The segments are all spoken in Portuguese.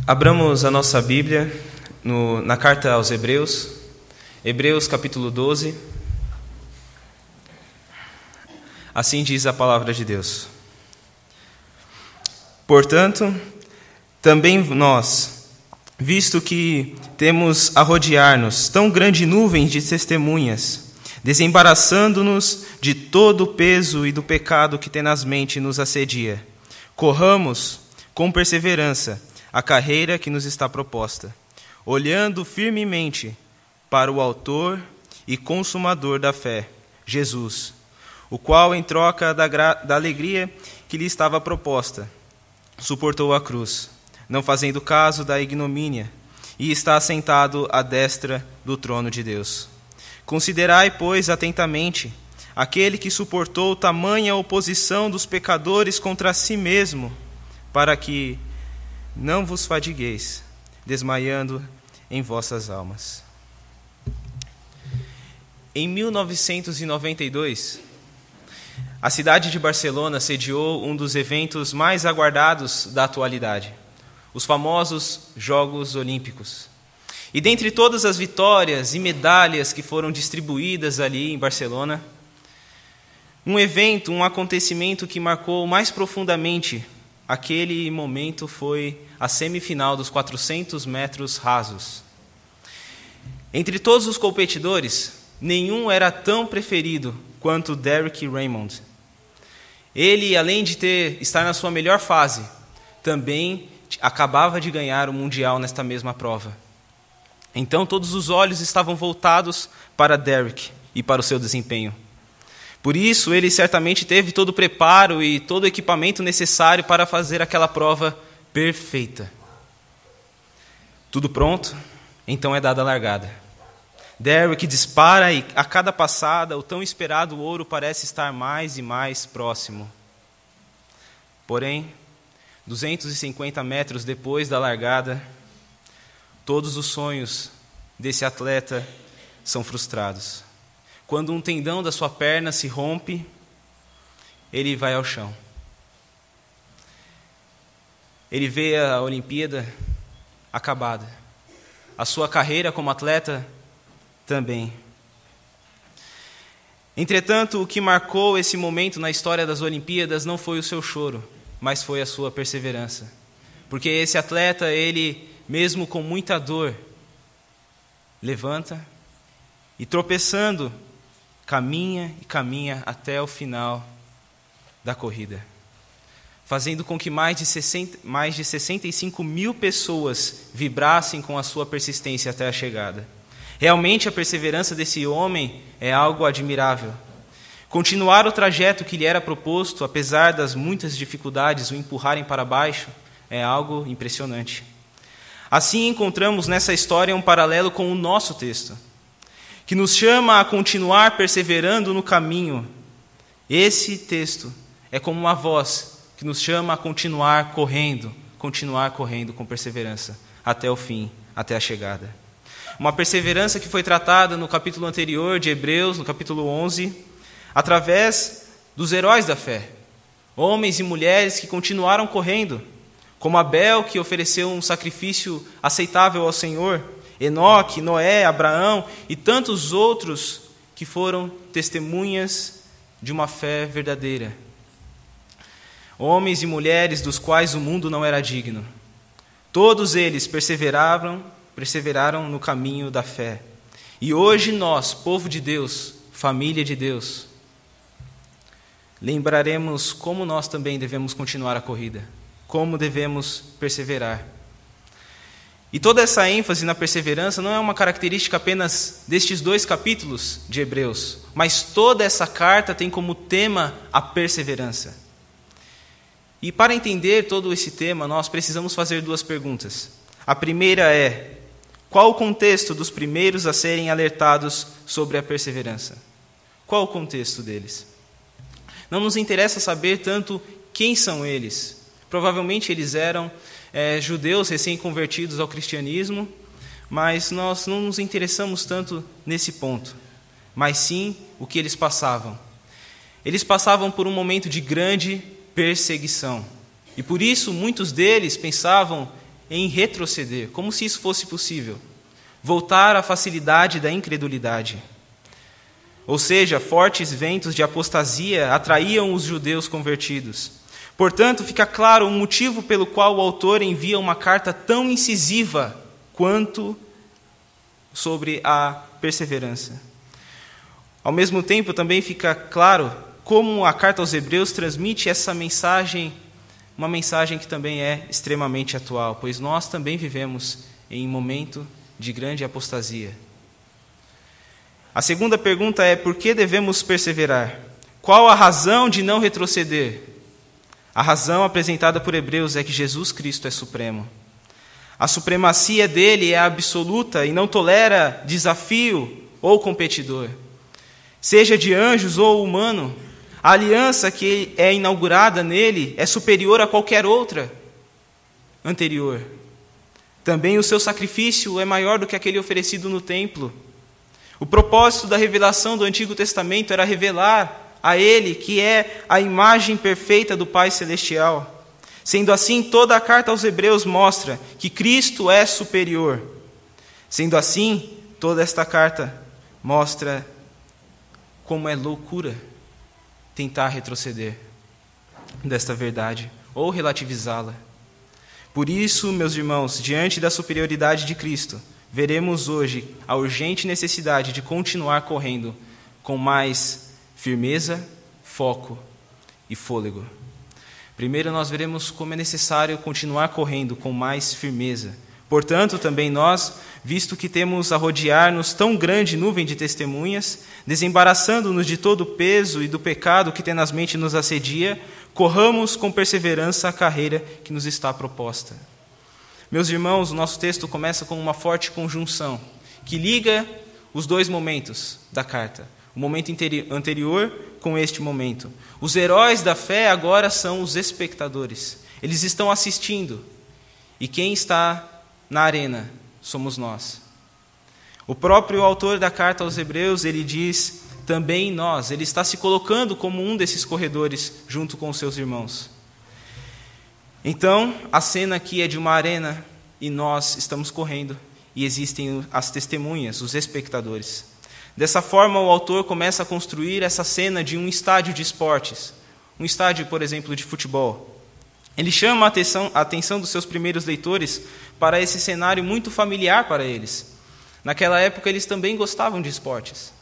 Abramos a nossa Bíblia na carta aos Hebreus, Hebreus capítulo 12. Assim diz a palavra de Deus. Portanto, também nós, visto que temos a rodear-nos tão grande nuvem de testemunhas, desembaraçando-nos de todo o peso e do pecado que tenazmente nos assedia, corramos com perseverança a carreira que nos está proposta, olhando firmemente para o autor e consumador da fé, Jesus, o qual, em troca da alegria que lhe estava proposta, suportou a cruz, não fazendo caso da ignomínia, e está assentado à destra do trono de Deus. Considerai, pois, atentamente aquele que suportou tamanha oposição dos pecadores contra si mesmo, para que não vos fadigueis, desmaiando em vossas almas. Em 1992, a cidade de Barcelona sediou um dos eventos mais aguardados da atualidade, os famosos Jogos Olímpicos. E dentre todas as vitórias e medalhas que foram distribuídas ali em Barcelona, um acontecimento que marcou mais profundamente aquele momento foi a semifinal dos 400 metros rasos. Entre todos os competidores, nenhum era tão preferido quanto Derek Raymond. Ele, além de estar na sua melhor fase, também acabava de ganhar o Mundial nesta mesma prova. Então todos os olhos estavam voltados para Derek e para o seu desempenho. Por isso, ele certamente teve todo o preparo e todo o equipamento necessário para fazer aquela prova perfeita. Tudo pronto? Então é dada a largada. Derek dispara e, a cada passada, o tão esperado ouro parece estar mais e mais próximo. Porém, 250 metros depois da largada, todos os sonhos desse atleta são frustrados. Quando um tendão da sua perna se rompe, ele vai ao chão. Ele vê a Olimpíada acabada. A sua carreira como atleta também. Entretanto, o que marcou esse momento na história das Olimpíadas não foi o seu choro, mas foi a sua perseverança. Porque esse atleta, ele, mesmo com muita dor, levanta e, tropeçando, caminha e caminha até o final da corrida, fazendo com que mais de 65 mil pessoas vibrassem com a sua persistência até a chegada. Realmente a perseverança desse homem é algo admirável. Continuar o trajeto que lhe era proposto, apesar das muitas dificuldades o empurrarem para baixo, é algo impressionante. Assim encontramos nessa história um paralelo com o nosso texto, que nos chama a continuar perseverando no caminho. Esse texto é como uma voz que nos chama a continuar correndo com perseverança, até o fim, até a chegada. Uma perseverança que foi tratada no capítulo anterior de Hebreus, no capítulo 11, através dos heróis da fé, homens e mulheres que continuaram correndo, como Abel, que ofereceu um sacrifício aceitável ao Senhor, Enoque, Noé, Abraão e tantos outros que foram testemunhas de uma fé verdadeira. Homens e mulheres dos quais o mundo não era digno. Todos eles perseveraram no caminho da fé. E hoje nós, povo de Deus, família de Deus, lembraremos como nós também devemos continuar a corrida, como devemos perseverar. E toda essa ênfase na perseverança não é uma característica apenas destes 2 capítulos de Hebreus, mas toda essa carta tem como tema a perseverança. E para entender todo esse tema, nós precisamos fazer 2 perguntas. A primeira é: qual o contexto dos primeiros a serem alertados sobre a perseverança? Qual o contexto deles? Não nos interessa saber tanto quem são eles. Provavelmente eles eram judeus recém-convertidos ao cristianismo, mas nós não nos interessamos tanto nesse ponto, mas sim o que eles passavam. Eles passavam por um momento de grande perseguição, e por isso muitos deles pensavam em retroceder, como se isso fosse possível, voltar à facilidade da incredulidade. Ou seja, fortes ventos de apostasia atraíam os judeus convertidos. Portanto, fica claro o motivo pelo qual o autor envia uma carta tão incisiva quanto sobre a perseverança. Ao mesmo tempo, também fica claro como a carta aos Hebreus transmite essa mensagem, uma mensagem que também é extremamente atual, pois nós também vivemos em um momento de grande apostasia. A segunda pergunta é: por que devemos perseverar? Qual a razão de não retroceder? A razão apresentada por Hebreus é que Jesus Cristo é supremo. A supremacia dele é absoluta e não tolera desafio ou competidor. Seja de anjos ou humano, a aliança que é inaugurada nele é superior a qualquer outra anterior. Também o seu sacrifício é maior do que aquele oferecido no templo. O propósito da revelação do Antigo Testamento era revelar a ele que é a imagem perfeita do Pai Celestial. Sendo assim, toda a carta aos Hebreus mostra que Cristo é superior. Sendo assim, toda esta carta mostra como é loucura tentar retroceder desta verdade ou relativizá-la. Por isso, meus irmãos, diante da superioridade de Cristo, veremos hoje a urgente necessidade de continuar correndo com mais firmeza, foco e fôlego. Primeiro, nós veremos como é necessário continuar correndo com mais firmeza. Portanto, também nós, visto que temos a rodear-nos tão grande nuvem de testemunhas, desembaraçando-nos de todo o peso e do pecado que tenazmente nos assedia, corramos com perseverança a carreira que nos está proposta. Meus irmãos, o nosso texto começa com uma forte conjunção, que liga os dois momentos da carta, o momento anterior com este momento. Os heróis da fé agora são os espectadores. Eles estão assistindo. E quem está na arena somos nós. O próprio autor da carta aos Hebreus, ele diz, também nós. Ele está se colocando como um desses corredores junto com os seus irmãos. Então, a cena aqui é de uma arena e nós estamos correndo. E existem as testemunhas, os espectadores. Dessa forma, o autor começa a construir essa cena de um estádio de esportes. Um estádio, por exemplo, de futebol. Ele chama a atenção dos seus primeiros leitores para esse cenário muito familiar para eles. Naquela época, eles também gostavam de esportes.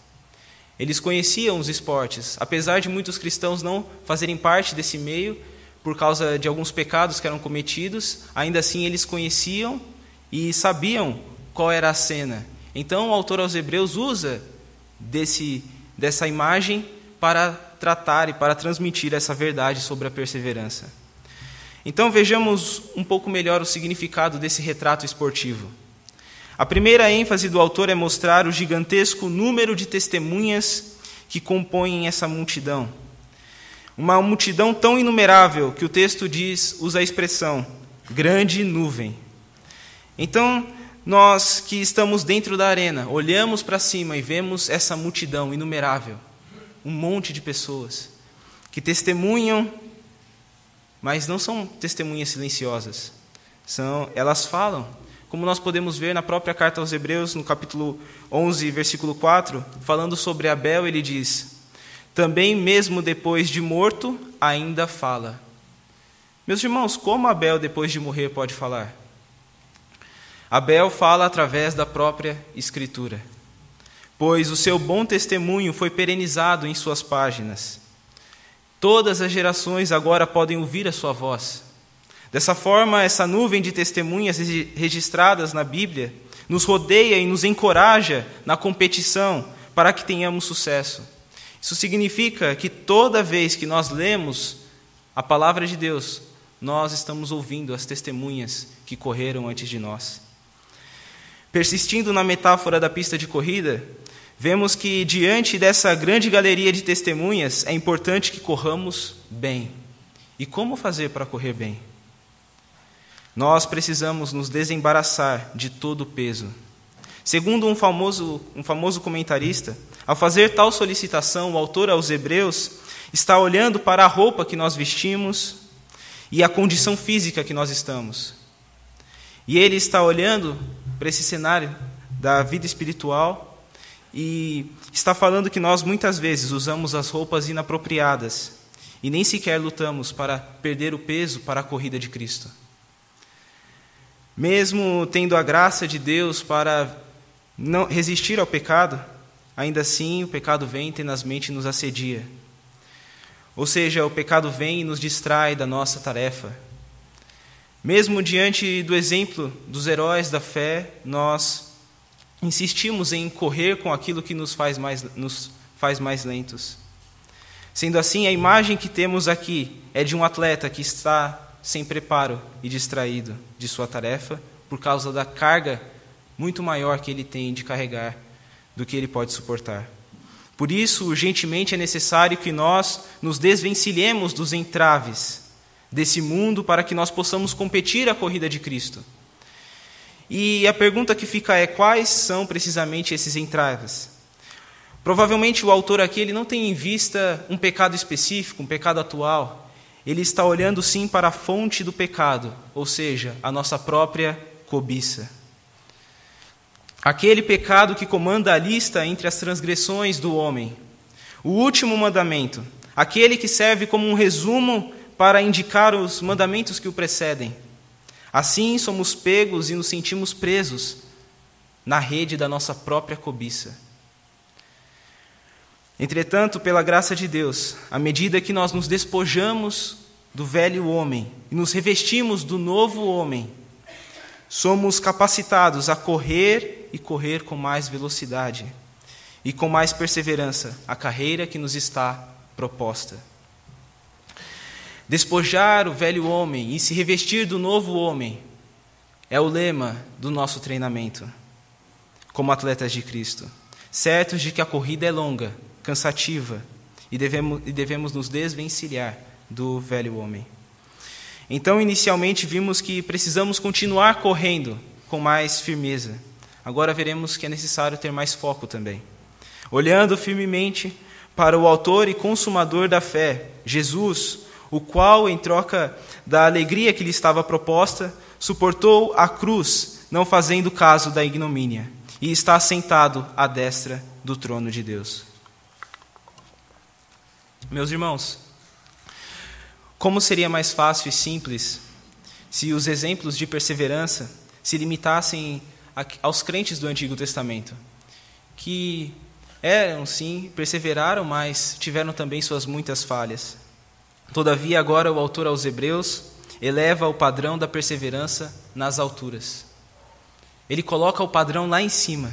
Eles conheciam os esportes. Apesar de muitos cristãos não fazerem parte desse meio, por causa de alguns pecados que eram cometidos, ainda assim eles conheciam e sabiam qual era a cena. Então, o autor aos Hebreus usa dessa imagem para tratar e para transmitir essa verdade sobre a perseverança. Então, vejamos um pouco melhor o significado desse retrato esportivo. A primeira ênfase do autor é mostrar o gigantesco número de testemunhas que compõem essa multidão. Uma multidão tão inumerável que o texto usa a expressão grande nuvem. Então, nós que estamos dentro da arena, olhamos para cima e vemos essa multidão inumerável, um monte de pessoas que testemunham, mas não são testemunhas silenciosas. Elas falam, como nós podemos ver na própria carta aos Hebreus, no capítulo 11, versículo 4, falando sobre Abel, ele diz: também mesmo depois de morto, ainda fala. Meus irmãos, como Abel, depois de morrer, pode falar? Abel fala através da própria Escritura, pois o seu bom testemunho foi perenizado em suas páginas. Todas as gerações agora podem ouvir a sua voz. Dessa forma, essa nuvem de testemunhas registradas na Bíblia nos rodeia e nos encoraja na competição para que tenhamos sucesso. Isso significa que toda vez que nós lemos a palavra de Deus, nós estamos ouvindo as testemunhas que correram antes de nós. Persistindo na metáfora da pista de corrida, vemos que diante dessa grande galeria de testemunhas é importante que corramos bem. E como fazer para correr bem? Nós precisamos nos desembaraçar de todo o peso. Segundo um famoso comentarista, ao fazer tal solicitação, o autor aos Hebreus está olhando para a roupa que nós vestimos e a condição física que nós estamos. E ele está olhando para esse cenário da vida espiritual e está falando que nós muitas vezes usamos as roupas inapropriadas e nem sequer lutamos para perder o peso para a corrida de Cristo. Mesmo tendo a graça de Deus para não resistir ao pecado, ainda assim o pecado vem tenazmente e nos assedia. Ou seja, o pecado vem e nos distrai da nossa tarefa. Mesmo diante do exemplo dos heróis da fé, nós insistimos em correr com aquilo que nos faz mais lentos. Sendo assim, a imagem que temos aqui é de um atleta que está sem preparo e distraído de sua tarefa por causa da carga muito maior que ele tem de carregar do que ele pode suportar. Por isso, urgentemente é necessário que nós nos desvencilhemos dos entraves desse mundo para que nós possamos competir a corrida de Cristo. E a pergunta que fica é: quais são precisamente esses entraves? Provavelmente o autor aqui ele não tem em vista um pecado específico, um pecado atual. Ele está olhando sim para a fonte do pecado, ou seja, a nossa própria cobiça. Aquele pecado que comanda a lista entre as transgressões do homem. O último mandamento, aquele que serve como um resumo para indicar os mandamentos que o precedem. Assim somos pegos e nos sentimos presos na rede da nossa própria cobiça. Entretanto, pela graça de Deus, à medida que nós nos despojamos do velho homem e nos revestimos do novo homem, somos capacitados a correr e correr com mais velocidade e com mais perseverança a carreira que nos está proposta. Despojar o velho homem e se revestir do novo homem é o lema do nosso treinamento como atletas de Cristo, certos de que a corrida é longa, cansativa e devemos nos desvencilhar do velho homem. Então, inicialmente, vimos que precisamos continuar correndo com mais firmeza. Agora veremos que é necessário ter mais foco também. Olhando firmemente para o autor e consumador da fé, Jesus, o qual, em troca da alegria que lhe estava proposta, suportou a cruz, não fazendo caso da ignomínia, e está assentado à destra do trono de Deus. Meus irmãos, como seria mais fácil e simples se os exemplos de perseverança se limitassem aos crentes do Antigo Testamento, que eram, sim, perseveraram, mas tiveram também suas muitas falhas. Todavia, agora o autor aos Hebreus eleva o padrão da perseverança nas alturas. Ele coloca o padrão lá em cima.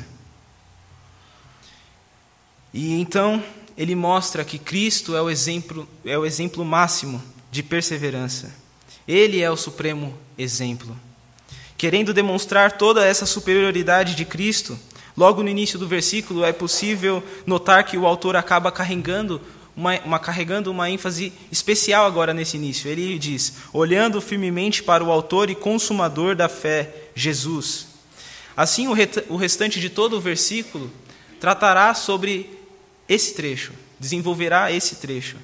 E então ele mostra que Cristo é o exemplo máximo de perseverança. Ele é o supremo exemplo. Querendo demonstrar toda essa superioridade de Cristo, logo no início do versículo é possível notar que o autor acaba carregando uma ênfase especial agora nesse início. Ele diz: olhando firmemente para o autor e consumador da fé, Jesus. Assim, o restante de todo o versículo tratará sobre esse trecho, desenvolverá esse trecho.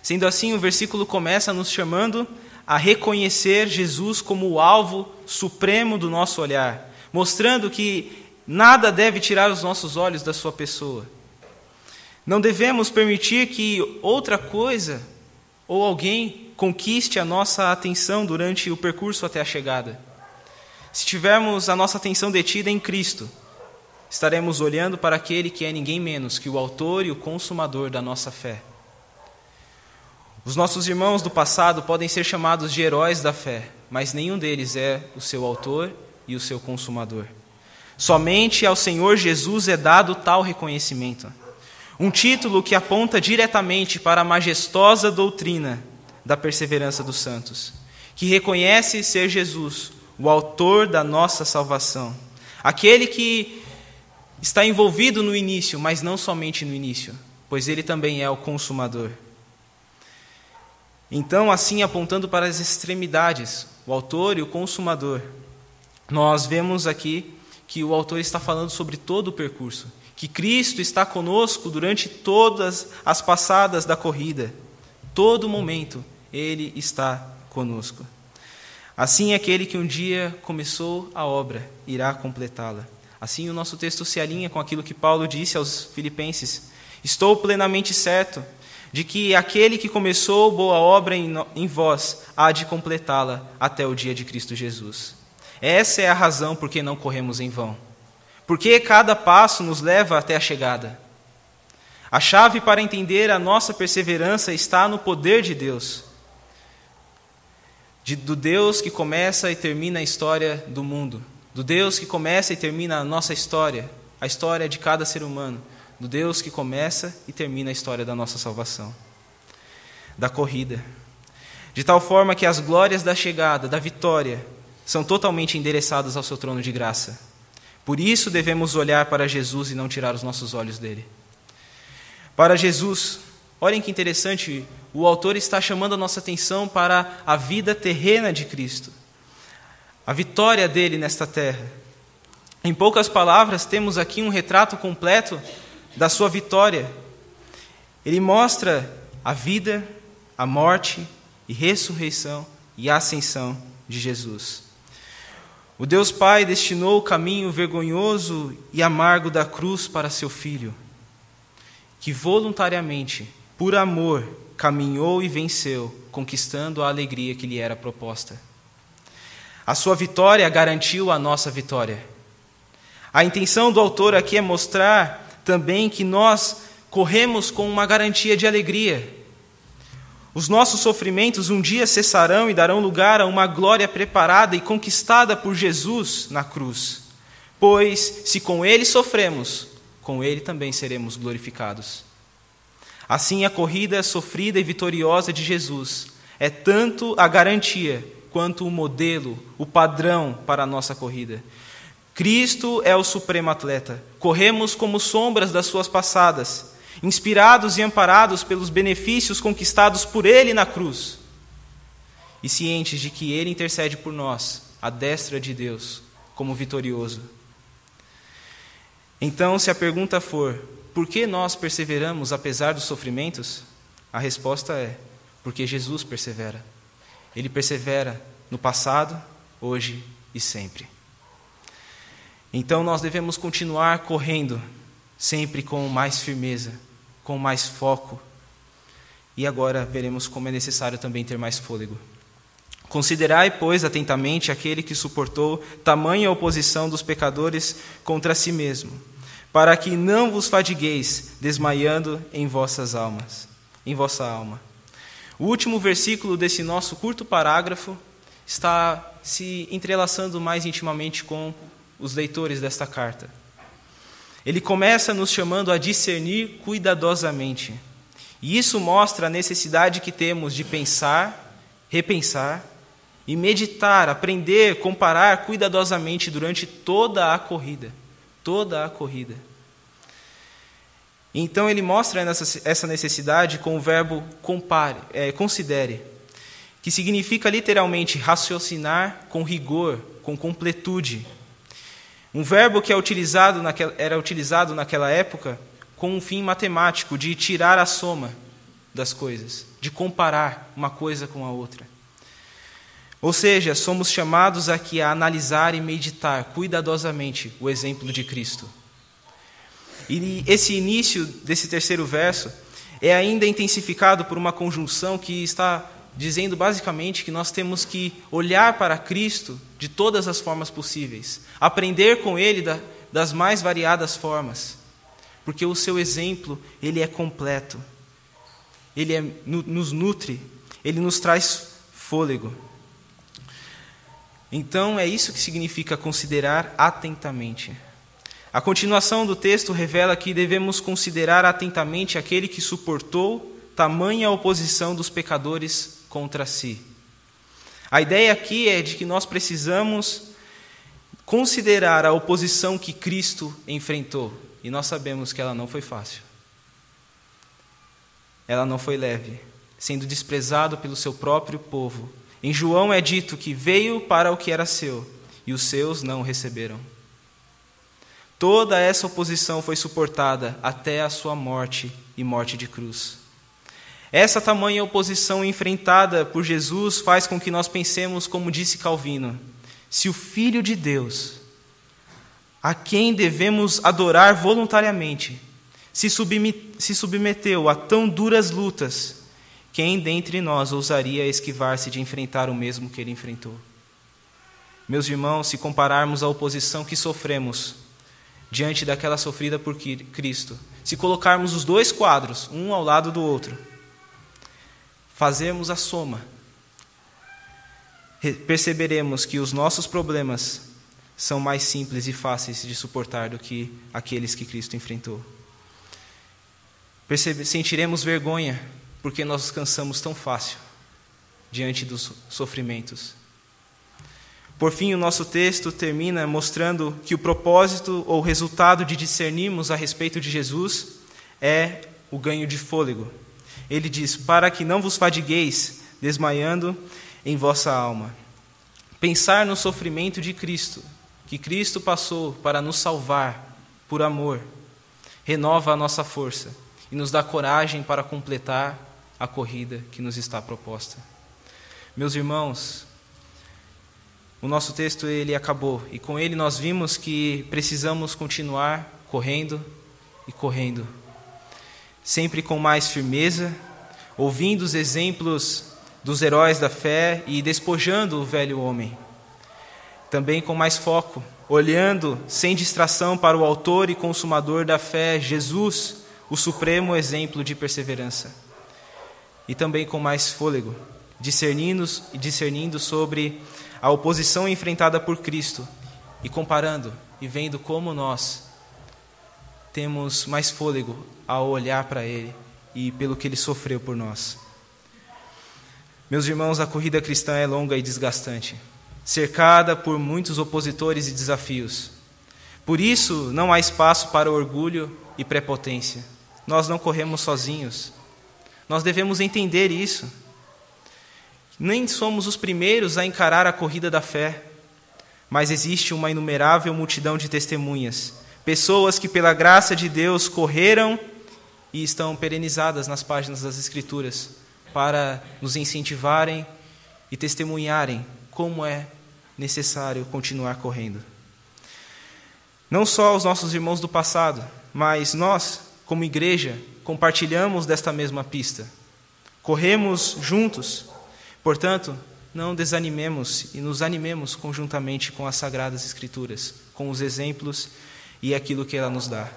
Sendo assim, o versículo começa nos chamando a reconhecer Jesus como o alvo supremo do nosso olhar, mostrando que nada deve tirar os nossos olhos da sua pessoa. Não devemos permitir que outra coisa ou alguém conquiste a nossa atenção durante o percurso até a chegada. Se tivermos a nossa atenção detida em Cristo, estaremos olhando para aquele que é ninguém menos que o autor e o consumador da nossa fé. Os nossos irmãos do passado podem ser chamados de heróis da fé, mas nenhum deles é o seu autor e o seu consumador. Somente ao Senhor Jesus é dado tal reconhecimento. Um título que aponta diretamente para a majestosa doutrina da perseverança dos santos, que reconhece ser Jesus o autor da nossa salvação, aquele que está envolvido no início, mas não somente no início, pois ele também é o consumador. Então, assim, apontando para as extremidades, o autor e o consumador, nós vemos aqui que o autor está falando sobre todo o percurso, que Cristo está conosco durante todas as passadas da corrida. Todo momento, Ele está conosco. Assim aquele que um dia começou a obra irá completá-la. Assim o nosso texto se alinha com aquilo que Paulo disse aos Filipenses: estou plenamente certo de que aquele que começou boa obra em vós há de completá-la até o dia de Cristo Jesus. Essa é a razão por que não corremos em vão. Porque cada passo nos leva até a chegada. A chave para entender a nossa perseverança está no poder de Deus. Do Deus que começa e termina a história do mundo. Do Deus que começa e termina a nossa história, a história de cada ser humano. Do Deus que começa e termina a história da nossa salvação. Da corrida. De tal forma que as glórias da chegada, da vitória, são totalmente endereçadas ao seu trono de graça. Por isso devemos olhar para Jesus e não tirar os nossos olhos dele. Para Jesus, olhem que interessante, o autor está chamando a nossa atenção para a vida terrena de Cristo, a vitória dele nesta terra. Em poucas palavras, temos aqui um retrato completo da sua vitória. Ele mostra a vida, a morte e ressurreição e ascensão de Jesus. O Deus Pai destinou o caminho vergonhoso e amargo da cruz para seu Filho, que voluntariamente, por amor, caminhou e venceu, conquistando a alegria que lhe era proposta. A sua vitória garantiu a nossa vitória. A intenção do autor aqui é mostrar também que nós corremos com uma garantia de alegria. Os nossos sofrimentos um dia cessarão e darão lugar a uma glória preparada e conquistada por Jesus na cruz. Pois, se com ele sofremos, com ele também seremos glorificados. Assim, a corrida sofrida e vitoriosa de Jesus é tanto a garantia quanto o modelo, o padrão para a nossa corrida. Cristo é o supremo atleta. Corremos como sombras das suas passadas, inspirados e amparados pelos benefícios conquistados por ele na cruz, e cientes de que ele intercede por nós, à destra de Deus, como vitorioso. Então, se a pergunta for, por que nós perseveramos apesar dos sofrimentos? A resposta é, porque Jesus persevera. Ele persevera no passado, hoje e sempre. Então, nós devemos continuar correndo, sempre com mais firmeza, com mais foco. E agora veremos como é necessário também ter mais fôlego. Considerai, pois, atentamente aquele que suportou tamanha oposição dos pecadores contra si mesmo, para que não vos fadigueis, desmaiando em vossa alma. O último versículo desse nosso curto parágrafo está se entrelaçando mais intimamente com os leitores desta carta. Ele começa nos chamando a discernir cuidadosamente. E isso mostra a necessidade que temos de pensar, repensar e meditar, aprender, comparar cuidadosamente durante toda a corrida. Toda a corrida. Então ele mostra essa necessidade com o verbo considere, que significa literalmente raciocinar com rigor, com completude. Um verbo que era utilizado naquela época com um fim matemático, de tirar a soma das coisas, de comparar uma coisa com a outra. Ou seja, somos chamados aqui a analisar e meditar cuidadosamente o exemplo de Cristo. E esse início desse terceiro verso é ainda intensificado por uma conjunção que está dizendo basicamente que nós temos que olhar para Cristo de todas as formas possíveis, aprender com Ele das mais variadas formas, porque o seu exemplo, ele é completo, ele nos nutre, ele nos traz fôlego. Então é isso que significa considerar atentamente. A continuação do texto revela que devemos considerar atentamente aquele que suportou tamanha oposição dos pecadores contra si. A ideia aqui é de que nós precisamos considerar a oposição que Cristo enfrentou. E nós sabemos que ela não foi fácil. Ela não foi leve, sendo desprezado pelo seu próprio povo. Em João é dito que veio para o que era seu, e os seus não o receberam. Toda essa oposição foi suportada até a sua morte e morte de cruz. Essa tamanha oposição enfrentada por Jesus faz com que nós pensemos, como disse Calvino, se o Filho de Deus, a quem devemos adorar voluntariamente, se submeteu a tão duras lutas, quem dentre nós ousaria esquivar-se de enfrentar o mesmo que ele enfrentou? Meus irmãos, se compararmos a oposição que sofremos diante daquela sofrida por Cristo, se colocarmos os dois quadros, um ao lado do outro, fazermos a soma, perceberemos que os nossos problemas são mais simples e fáceis de suportar do que aqueles que Cristo enfrentou. Sentiremos vergonha porque nós cansamos tão fácil diante dos sofrimentos. Por fim, o nosso texto termina mostrando que o propósito ou resultado de discernirmos a respeito de Jesus é o ganho de fôlego. Ele diz: para que não vos fadigueis, desmaiando em vossa alma. Pensar no sofrimento de Cristo, que Cristo passou para nos salvar por amor, renova a nossa força e nos dá coragem para completar a corrida que nos está proposta. Meus irmãos, o nosso texto ele acabou e com ele nós vimos que precisamos continuar correndo e correndo, sempre com mais firmeza, ouvindo os exemplos dos heróis da fé e despojando o velho homem. Também com mais foco, olhando sem distração para o autor e consumador da fé, Jesus, o supremo exemplo de perseverança. E também com mais fôlego, discernindo sobre a oposição enfrentada por Cristo e comparando e vendo como nós temos mais fôlego ao olhar para Ele e pelo que Ele sofreu por nós. Meus irmãos, a corrida cristã é longa e desgastante, cercada por muitos opositores e desafios. Por isso, não há espaço para orgulho e prepotência. Nós não corremos sozinhos. Nós devemos entender isso. Nem somos os primeiros a encarar a corrida da fé, mas existe uma inumerável multidão de testemunhas, pessoas que pela graça de Deus correram e estão perenizadas nas páginas das Escrituras para nos incentivarem e testemunharem como é necessário continuar correndo. Não só os nossos irmãos do passado, mas nós, como igreja, compartilhamos desta mesma pista. Corremos juntos. Portanto, não desanimemos e nos animemos conjuntamente com as Sagradas Escrituras, com os exemplos e aquilo que ela nos dá.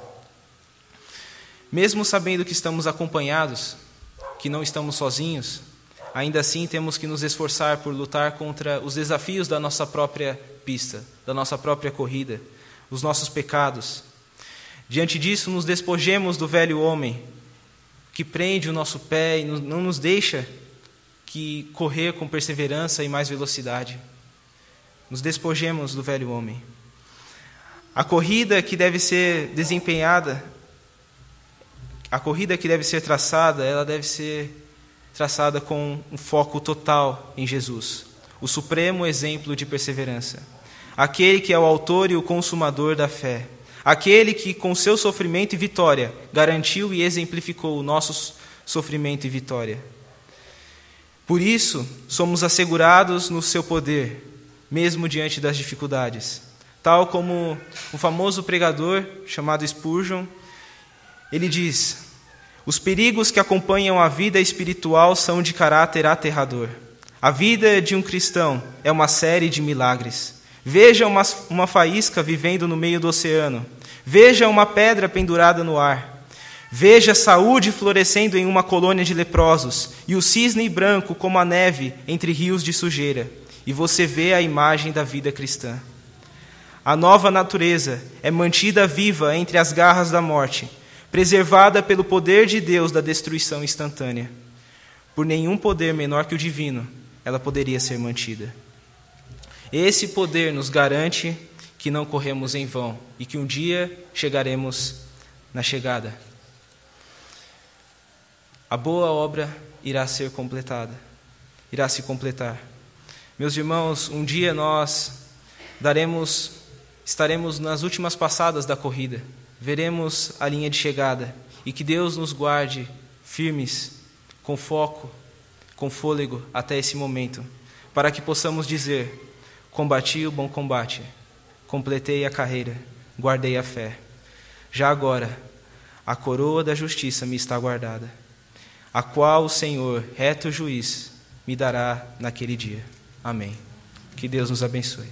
Mesmo sabendo que estamos acompanhados, que não estamos sozinhos, ainda assim temos que nos esforçar por lutar contra os desafios da nossa própria pista, da nossa própria corrida, os nossos pecados. Diante disso, nos despojemos do velho homem, que prende o nosso pé e não nos deixa que correr com perseverança e mais velocidade. Nos despojemos do velho homem. A corrida que deve ser desempenhada, a corrida que deve ser traçada, ela deve ser traçada com um foco total em Jesus, o supremo exemplo de perseverança, aquele que é o autor e o consumador da fé, aquele que com seu sofrimento e vitória garantiu e exemplificou o nosso sofrimento e vitória. Por isso, somos assegurados no seu poder, mesmo diante das dificuldades. Tal como o famoso pregador chamado Spurgeon, ele diz: os perigos que acompanham a vida espiritual são de caráter aterrador. A vida de um cristão é uma série de milagres. Veja uma faísca vivendo no meio do oceano. Veja uma pedra pendurada no ar. Veja a saúde florescendo em uma colônia de leprosos e o cisne branco como a neve entre rios de sujeira. E você vê a imagem da vida cristã. A nova natureza é mantida viva entre as garras da morte, preservada pelo poder de Deus da destruição instantânea. Por nenhum poder menor que o divino, ela poderia ser mantida. Esse poder nos garante que não corremos em vão e que um dia chegaremos na chegada. A boa obra irá ser completada, irá se completar. Meus irmãos, um dia nós estaremos nas últimas passadas da corrida, veremos a linha de chegada e que Deus nos guarde firmes, com foco, com fôlego até esse momento, para que possamos dizer: combati o bom combate, completei a carreira, guardei a fé. Já agora, a coroa da justiça me está guardada, a qual o Senhor, reto juiz, me dará naquele dia. Amém. Que Deus nos abençoe.